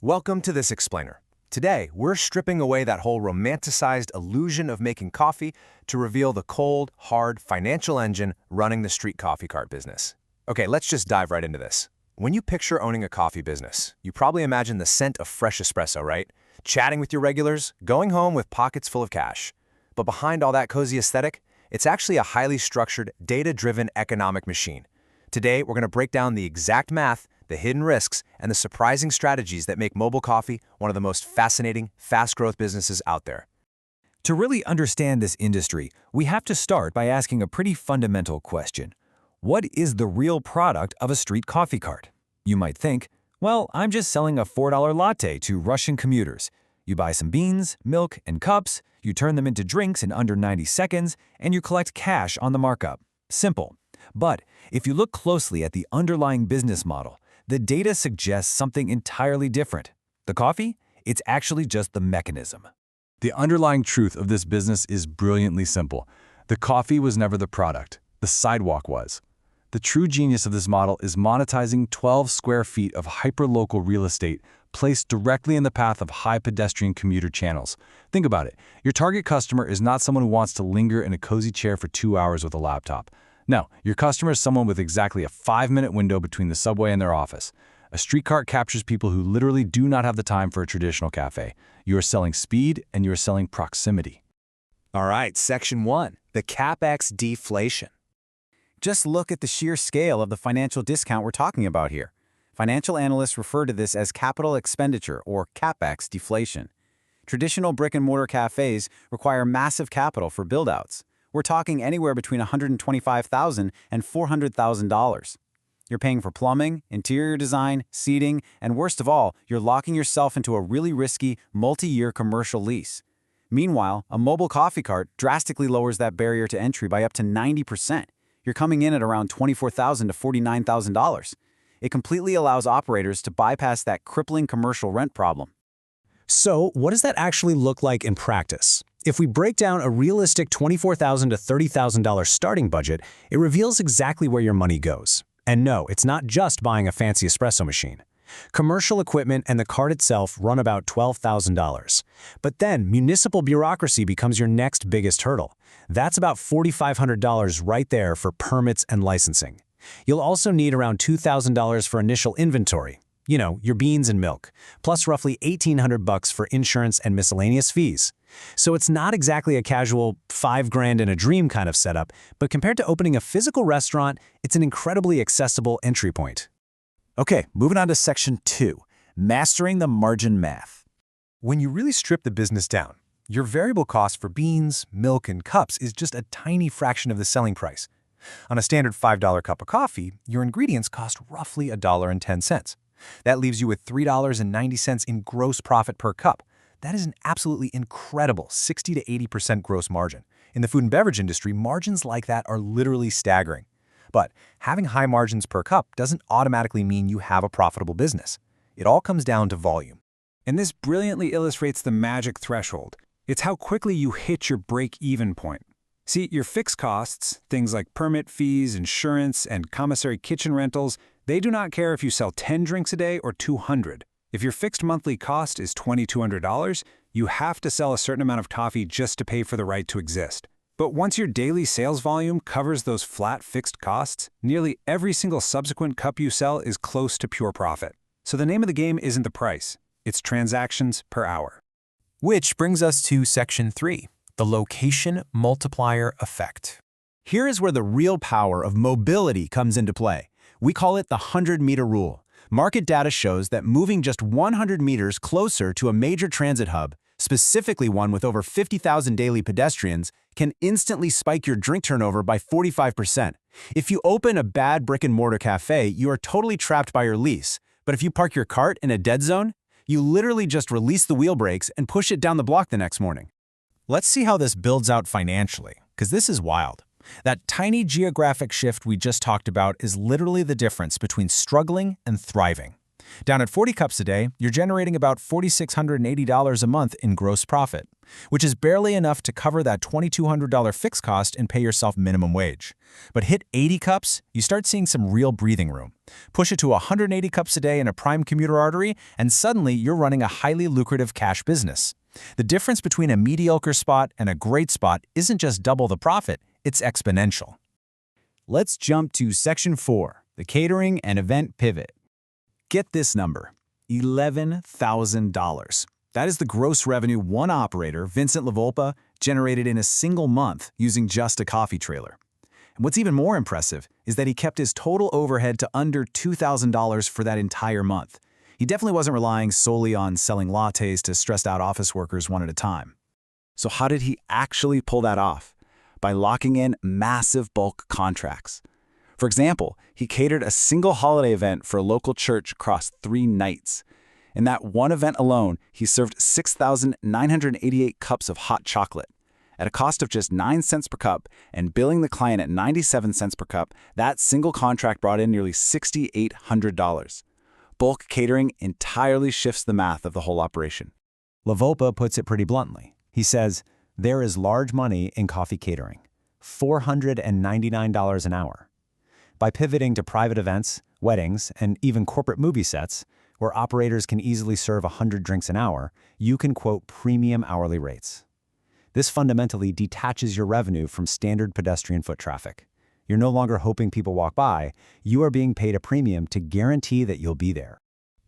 Welcome to This Explainer. Today, we're stripping away that whole romanticized illusion of making coffee to reveal the cold, hard financial engine running the street coffee cart business. Okay, let's just dive right into this. When you picture owning a coffee business, you probably imagine the scent of fresh espresso, right? Chatting with your regulars, going home with pockets full of cash. But behind all that cozy aesthetic, it's actually a highly structured, data-driven economic machine. Today, we're going to break down the exact math, the hidden risks, and the surprising strategies that make mobile coffee one of the most fascinating, fast-growth businesses out there. To really understand this industry, we have to start by asking a pretty fundamental question. What is the real product of a street coffee cart? You might think, well, I'm just selling a $4 latte to Russian commuters. You buy some beans, milk, and cups, you turn them into drinks in under 90 seconds, and you collect cash on the markup. Simple. But if you look closely at the underlying business model, the data suggests something entirely different. The coffee? It's actually just the mechanism. The underlying truth of this business is brilliantly simple. The coffee was never the product. The sidewalk was. The true genius of this model is monetizing 12 square feet of hyperlocal real estate placed directly in the path of high pedestrian commuter channels. Think about it. Your target customer is not someone who wants to linger in a cozy chair for 2 hours with a laptop. No, your customer is someone with exactly a 5-minute window between the subway and their office. A street cart captures people who literally do not have the time for a traditional cafe. You are selling speed and you are selling proximity. All right, Section 1, the CapEx deflation. Just look at the sheer scale of the financial discount we're talking about here. Financial analysts refer to this as capital expenditure, or CapEx deflation. Traditional brick-and-mortar cafes require massive capital for build-outs. We're talking anywhere between $125,000 and $400,000. You're paying for plumbing, interior design, seating, and worst of all, you're locking yourself into a really risky, multi-year commercial lease. Meanwhile, a mobile coffee cart drastically lowers that barrier to entry by up to 90%. You're coming in at around $24,000 to $49,000. It completely allows operators to bypass that crippling commercial rent problem. So, what does that actually look like in practice? If we break down a realistic $24,000 to $30,000 starting budget, it reveals exactly where your money goes. And no, it's not just buying a fancy espresso machine. Commercial equipment and the cart itself run about $12,000. But then, municipal bureaucracy becomes your next biggest hurdle. That's about $4,500 right there for permits and licensing. You'll also need around $2,000 for initial inventory. You know, your beans and milk, plus roughly $1,800 for insurance and miscellaneous fees. So it's not exactly a casual $5,000 in a dream kind of setup, but compared to opening a physical restaurant, it's an incredibly accessible entry point. Okay, moving on to Section 2, mastering the margin math. When you really strip the business down, your variable cost for beans, milk, and cups is just a tiny fraction of the selling price. On a standard $5 cup of coffee, your ingredients cost roughly $1.10. That leaves you with $3.90 in gross profit per cup. That is an absolutely incredible 60 to 80% gross margin. In the food and beverage industry, margins like that are literally staggering. But having high margins per cup doesn't automatically mean you have a profitable business. It all comes down to volume. And this brilliantly illustrates the magic threshold. It's how quickly you hit your break-even point. See, your fixed costs, things like permit fees, insurance, and commissary kitchen rentals, they do not care if you sell 10 drinks a day or 200. If your fixed monthly cost is $2,200, you have to sell a certain amount of coffee just to pay for the right to exist. But once your daily sales volume covers those flat fixed costs, nearly every single subsequent cup you sell is close to pure profit. So the name of the game isn't the price, it's transactions per hour. Which brings us to Section 3, the location multiplier effect. Here is where the real power of mobility comes into play. We call it the 100-meter rule. Market data shows that moving just 100 meters closer to a major transit hub, specifically one with over 50,000 daily pedestrians, can instantly spike your drink turnover by 45%. If you open a bad brick-and-mortar cafe, you are totally trapped by your lease. But if you park your cart in a dead zone, you literally just release the wheel brakes and push it down the block the next morning. Let's see how this builds out financially, because this is wild. That tiny geographic shift we just talked about is literally the difference between struggling and thriving. Down at 40 cups a day, you're generating about $4,680 a month in gross profit, which is barely enough to cover that $2,200 fixed cost and pay yourself minimum wage. But hit 80 cups, you start seeing some real breathing room. Push it to 180 cups a day in a prime commuter artery, and suddenly you're running a highly lucrative cash business. The difference between a mediocre spot and a great spot isn't just double the profit, it's exponential. Let's jump to Section 4, the catering and event pivot. Get this number, $11,000. That is the gross revenue one operator, Vincent LaVolpa, generated in a single month using just a coffee trailer. And what's even more impressive is that he kept his total overhead to under $2,000 for that entire month. He definitely wasn't relying solely on selling lattes to stressed-out office workers one at a time. So how did he actually pull that off? By locking in massive bulk contracts. For example, he catered a single holiday event for a local church across 3 nights. In that one event alone, he served 6,988 cups of hot chocolate. At a cost of just 9 cents per cup and billing the client at 97 cents per cup, that single contract brought in nearly $6,800. Bulk catering entirely shifts the math of the whole operation. LaVolpa puts it pretty bluntly. He says, there is large money in coffee catering, $499 an hour. By pivoting to private events, weddings, and even corporate movie sets, where operators can easily serve 100 drinks an hour, you can quote premium hourly rates. This fundamentally detaches your revenue from standard pedestrian foot traffic. You're no longer hoping people walk by, you are being paid a premium to guarantee that you'll be there.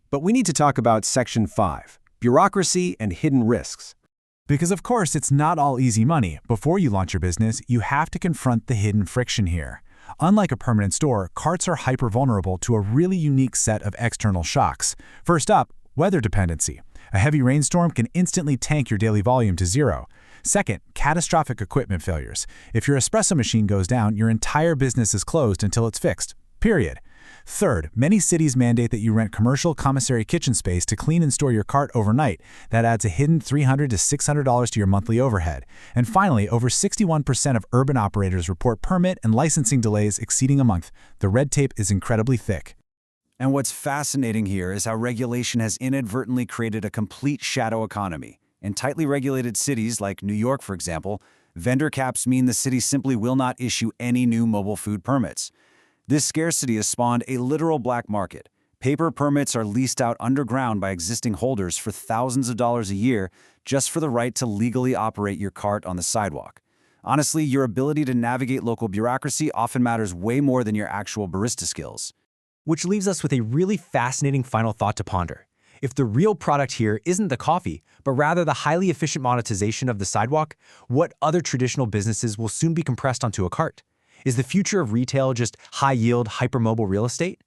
But we need to talk about Section 5, bureaucracy and hidden risks. Because of course, it's not all easy money. Before you launch your business, you have to confront the hidden friction here. Unlike a permanent store, carts are hyper-vulnerable to a really unique set of external shocks. First up, weather dependency. A heavy rainstorm can instantly tank your daily volume to 0. Second, catastrophic equipment failures. If your espresso machine goes down, your entire business is closed until it's fixed. Period. Third, many cities mandate that you rent commercial commissary kitchen space to clean and store your cart overnight. That adds a hidden $300 to $600 to your monthly overhead. And finally, over 61% of urban operators report permit and licensing delays exceeding a month. The red tape is incredibly thick. And what's fascinating here is how regulation has inadvertently created a complete shadow economy. In tightly regulated cities like New York, for example, vendor caps mean the city simply will not issue any new mobile food permits. This scarcity has spawned a literal black market. Paper permits are leased out underground by existing holders for thousands of dollars a year just for the right to legally operate your cart on the sidewalk. Honestly, your ability to navigate local bureaucracy often matters way more than your actual barista skills. Which leaves us with a really fascinating final thought to ponder. If the real product here isn't the coffee, but rather the highly efficient monetization of the sidewalk, what other traditional businesses will soon be compressed onto a cart? Is the future of retail just high-yield, hypermobile real estate?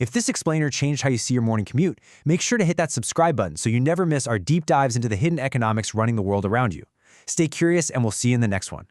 If this explainer changed how you see your morning commute, make sure to hit that subscribe button so you never miss our deep dives into the hidden economics running the world around you. Stay curious, and we'll see you in the next one.